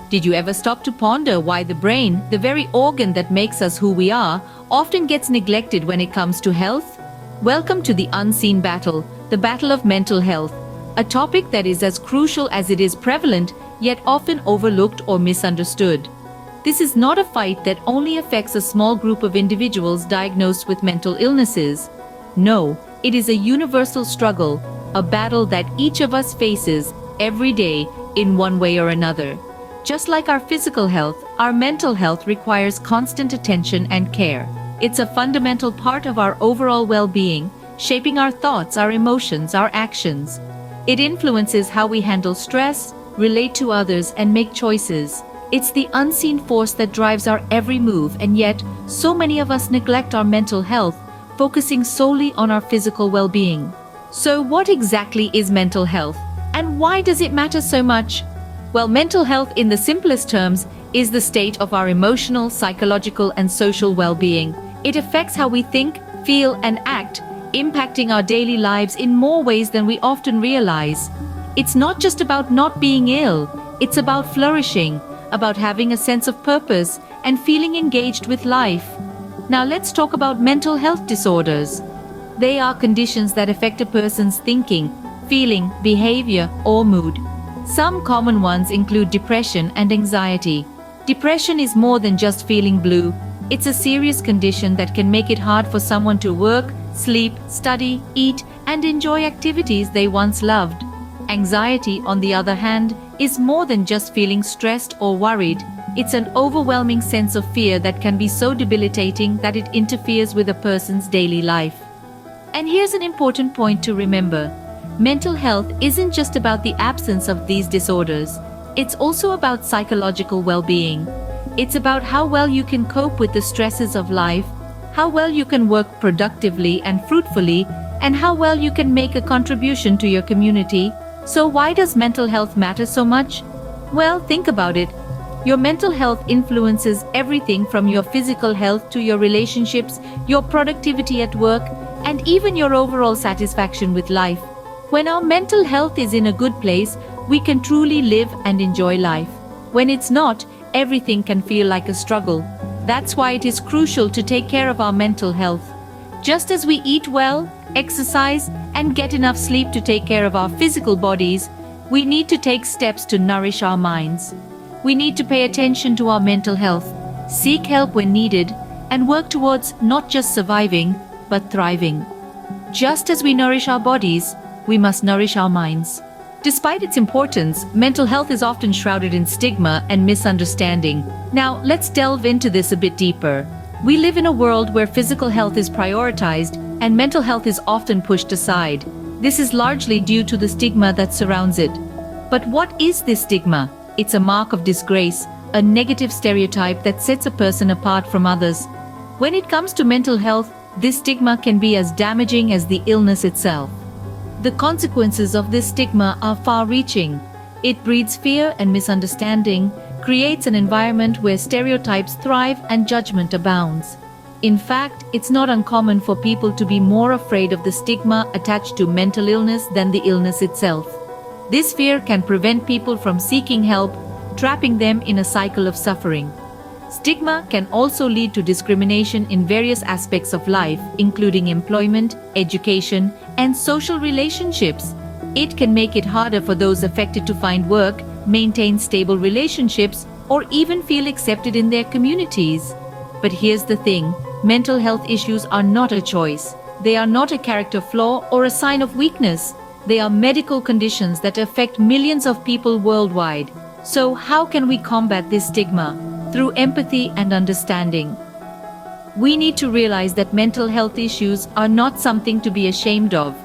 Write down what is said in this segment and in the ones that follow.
Did you ever stop to ponder why the brain, the very organ that makes us who we are, often gets neglected when it comes to health? Welcome to the unseen battle, the battle of mental health, a topic that is as crucial as it is prevalent, yet often overlooked or misunderstood. This is not a fight that only affects a small group of individuals diagnosed with mental illnesses. No, it is a universal struggle, a battle that each of us faces every day in one way or another. Just like our physical health, our mental health requires constant attention and care. It's a fundamental part of our overall well-being, shaping our thoughts, our emotions, our actions. It influences how we handle stress, relate to others, and make choices. It's the unseen force that drives our every move, and yet, so many of us neglect our mental health, focusing solely on our physical well-being. So what exactly is mental health? And why does it matter so much? Well, mental health in the simplest terms is the state of our emotional, psychological, and social well-being. It affects how we think, feel, and act, impacting our daily lives in more ways than we often realize. It's not just about not being ill, it's about flourishing, about having a sense of purpose, and feeling engaged with life. Now let's talk about mental health disorders. They are conditions that affect a person's thinking, feeling, behavior, or mood. Some common ones include depression and anxiety. Depression is more than just feeling blue. It's a serious condition that can make it hard for someone to work, sleep, study, eat, and enjoy activities they once loved. Anxiety, on the other hand, is more than just feeling stressed or worried. It's an overwhelming sense of fear that can be so debilitating that it interferes with a person's daily life. And here's an important point to remember. Mental health isn't just about the absence of these disorders. It's also about psychological well-being. It's about how well you can cope with the stresses of life, how well you can work productively and fruitfully, and how well you can make a contribution to your community. So why does mental health matter so much? Well, think about it. Your mental health influences everything from your physical health to your relationships, your productivity at work, and even your overall satisfaction with life. When our mental health is in a good place, we can truly live and enjoy life. When it's not, everything can feel like a struggle. That's why it is crucial to take care of our mental health. Just as we eat well, exercise, and get enough sleep to take care of our physical bodies, we need to take steps to nourish our minds. We need to pay attention to our mental health, seek help when needed, and work towards not just surviving, but thriving. Just as we nourish our bodies, we must nourish our minds. Despite its importance, mental health is often shrouded in stigma and misunderstanding. Now, let's delve into this a bit deeper. We live in a world where physical health is prioritized and mental health is often pushed aside. This is largely due to the stigma that surrounds it. But what is this stigma? It's a mark of disgrace, a negative stereotype that sets a person apart from others. When it comes to mental health, this stigma can be as damaging as the illness itself. The consequences of this stigma are far-reaching. It breeds fear and misunderstanding, creates an environment where stereotypes thrive and judgment abounds. In fact, it's not uncommon for people to be more afraid of the stigma attached to mental illness than the illness itself. This fear can prevent people from seeking help, trapping them in a cycle of suffering. Stigma can also lead to discrimination in various aspects of life, including employment, education, and social relationships. It can make it harder for those affected to find work, maintain stable relationships, or even feel accepted in their communities. But here's the thing, mental health issues are not a choice. They are not a character flaw or a sign of weakness. They are medical conditions that affect millions of people worldwide. So how can we combat this stigma? Through empathy and understanding. We need to realize that mental health issues are not something to be ashamed of.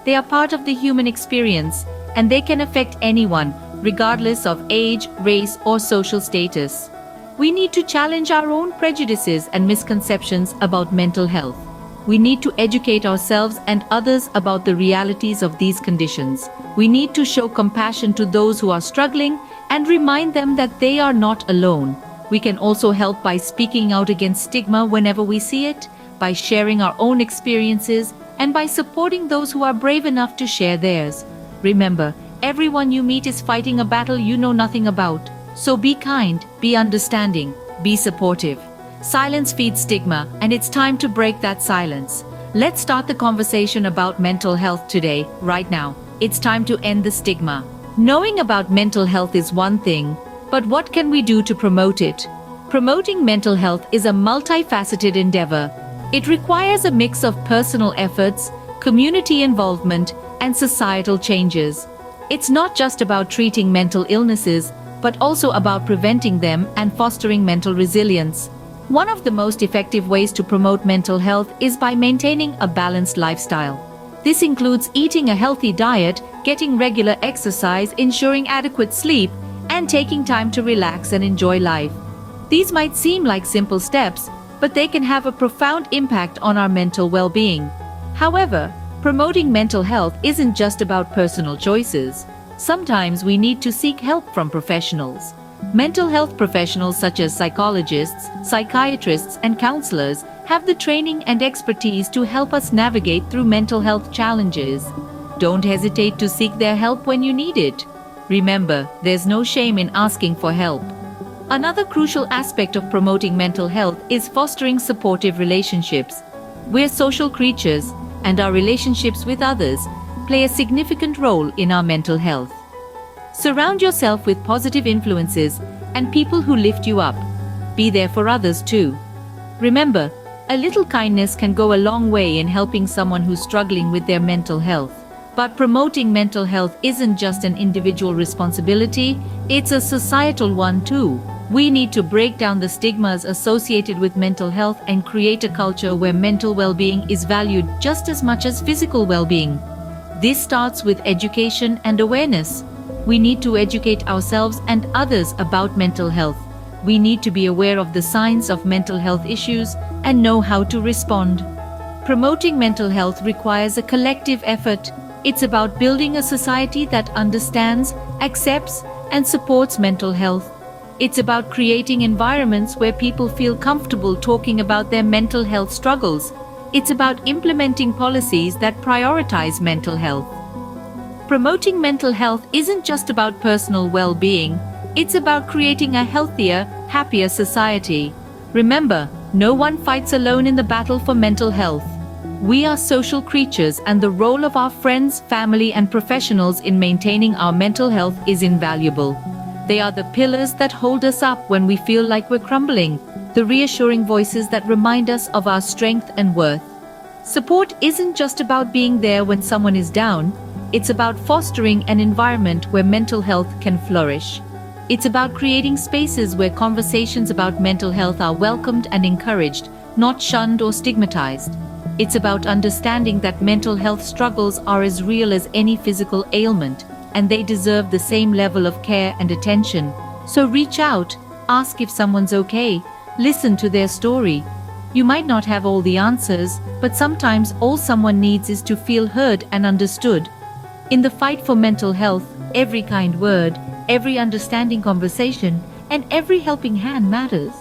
They are part of the human experience, and they can affect anyone, regardless of age, race, or social status. We need to challenge our own prejudices and misconceptions about mental health. We need to educate ourselves and others about the realities of these conditions. We need to show compassion to those who are struggling and remind them that they are not alone. We can also help by speaking out against stigma whenever we see it, by sharing our own experiences, and by supporting those who are brave enough to share theirs. Remember, everyone you meet is fighting a battle you know nothing about. So be kind, be understanding, be supportive. Silence feeds stigma, and it's time to break that silence. Let's start the conversation about mental health today, right now. It's time to end the stigma. Knowing about mental health is one thing, but what can we do to promote it? Promoting mental health is a multifaceted endeavor. It requires a mix of personal efforts, community involvement, and societal changes. It's not just about treating mental illnesses, but also about preventing them and fostering mental resilience. One of the most effective ways to promote mental health is by maintaining a balanced lifestyle. This includes eating a healthy diet, getting regular exercise, ensuring adequate sleep, and taking time to relax and enjoy life. These might seem like simple steps, but they can have a profound impact on our mental well-being. However, promoting mental health isn't just about personal choices. Sometimes we need to seek help from professionals. Mental health professionals such as psychologists, psychiatrists, and counselors have the training and expertise to help us navigate through mental health challenges. Don't hesitate to seek their help when you need it. Remember, there's no shame in asking for help. Another crucial aspect of promoting mental health is fostering supportive relationships. We're social creatures, and our relationships with others play a significant role in our mental health. Surround yourself with positive influences and people who lift you up. Be there for others too. Remember, a little kindness can go a long way in helping someone who's struggling with their mental health. But promoting mental health isn't just an individual responsibility, it's a societal one too. We need to break down the stigmas associated with mental health and create a culture where mental well-being is valued just as much as physical well-being. This starts with education and awareness. We need to educate ourselves and others about mental health. We need to be aware of the signs of mental health issues and know how to respond. Promoting mental health requires a collective effort. It's about building a society that understands, accepts, and supports mental health. It's about creating environments where people feel comfortable talking about their mental health struggles. It's about implementing policies that prioritize mental health. Promoting mental health isn't just about personal well-being, it's about creating a healthier, happier society. Remember, no one fights alone in the battle for mental health. We are social creatures, and the role of our friends, family, and professionals in maintaining our mental health is invaluable. They are the pillars that hold us up when we feel like we're crumbling, the reassuring voices that remind us of our strength and worth. Support isn't just about being there when someone is down, it's about fostering an environment where mental health can flourish. It's about creating spaces where conversations about mental health are welcomed and encouraged, not shunned or stigmatized. It's about understanding that mental health struggles are as real as any physical ailment, and they deserve the same level of care and attention. So reach out, ask if someone's okay, listen to their story. You might not have all the answers, but sometimes all someone needs is to feel heard and understood. In the fight for mental health, every kind word, every understanding conversation, and every helping hand matters.